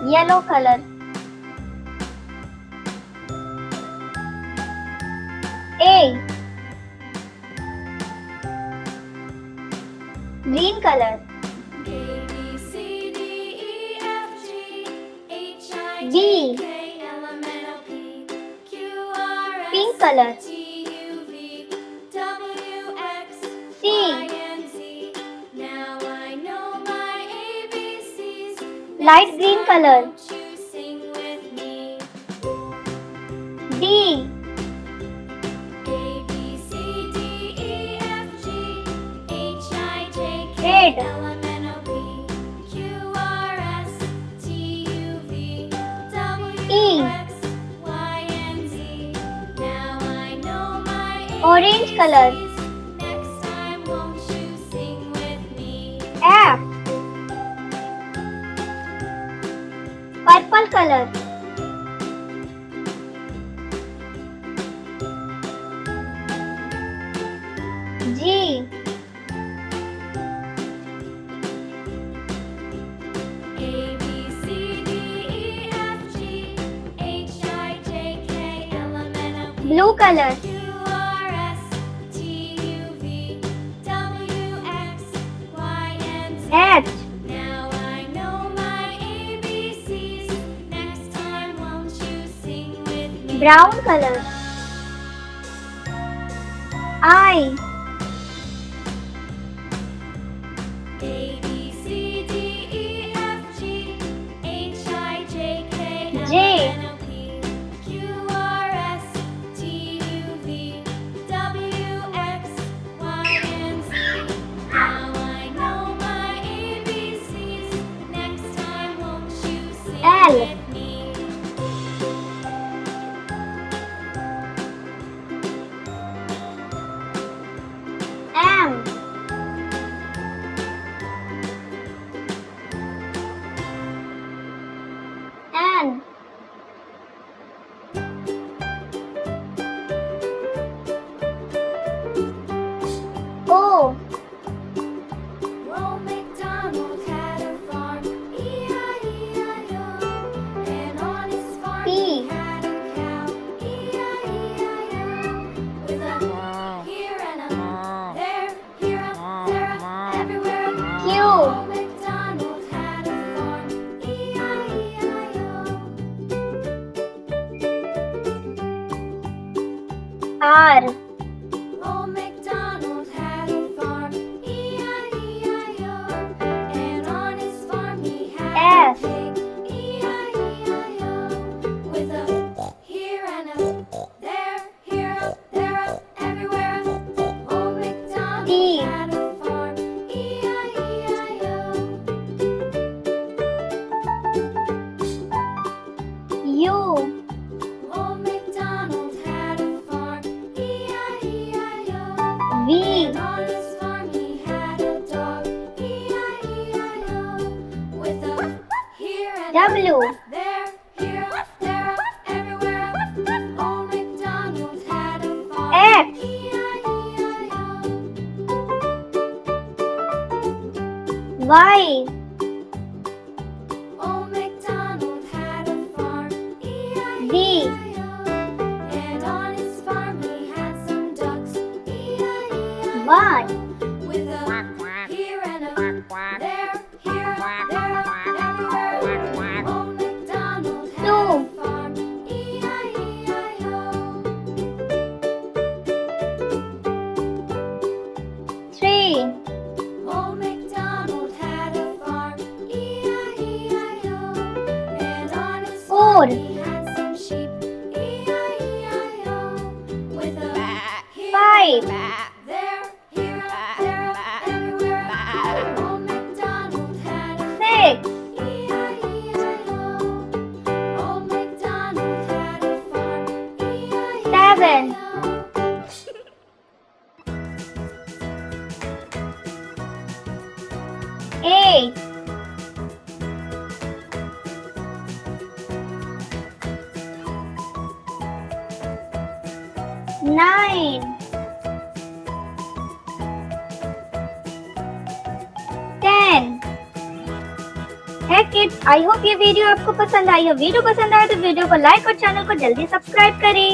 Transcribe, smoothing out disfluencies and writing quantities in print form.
Yellow color. A. Green color. A, B, C, D, E, F, G, H, I, B. J, K, L, M, N, O, P, Q, R, S, Pink color. T, U, V, W, X, C. Y, and Z. Now I know my ABCs. Light green color. Won't you sing with me? D. A, B, C, D, E, F, G, H, I, J, K, Red. L, M, N, O, P, Q, R, S, T, U, V, W, E. X, Y, and Z. Now I know my Orange color. ABCs. Next time, won't you sing with me? F. Purple color. G. A, B, C, D, E, F, G, H, I, J, K, L, M, N, O, P, Blue color. Q, R, S, T, U, V, W, X, Y, and Z. H. Now I know my ABCs. Next time, won't you sing with me? Brown color. I. A, B, C, D, E, F, G, H, I, J, K, L, J. M, N, O, P, Q, R, S, T, U, V, W, X, Y, and Z. Now I know my ABCs. Next time, won't you sing L. with me? M. N. O. Old MacDonald had a farm, E-I-E-I-O. And on his farm P. he had a cow, E-I-E-I-O. With a here and a there, here a, there a, everywhere a. Q. Old MacDonald had a farm, E-I-E-I-O. R. Old MacDonald had a farm, E-I-E-I-O. And on his farm he had F. a pig, E-I-E-I-O. With a here and a there, here a, there a, everywhere a. Old MacDonald T. had a farm, E-I-E-I-O. U. Old MacDonald had a farm, E-I-E-I-O. V. And on his farm he had a dog, E-I-E-I-O. With a here and W. a there, here a, there a, everywhere a. Old MacDonald had a farm, X. E-I-E-I-O. Y. Old MacDonald had a farm, D. E-I-E-I-O. And on his farm he had some ducks, E-I-E-I-O. Y. With a here and a there, here a, there a, everywhere. Old MacDonald had a Two. farm, E-I-E-I-O. 3. Old MacDonald had a farm, E-I-E-I-O. And on his 4. farm he had some sheep, E-I-E-I-O. With a here 5. and a there, here a, there a, everywhere. Old MacDonald had a 6. E-I-E-I-O. Old MacDonald had a farm, 7. E-I-E-I-O. 8. 9. 10. है kids, I hope ये video आपको पसंद आई हो। Video पसंद आए तो video को like और चैनल को जल्दी सब्सक्राइब करें।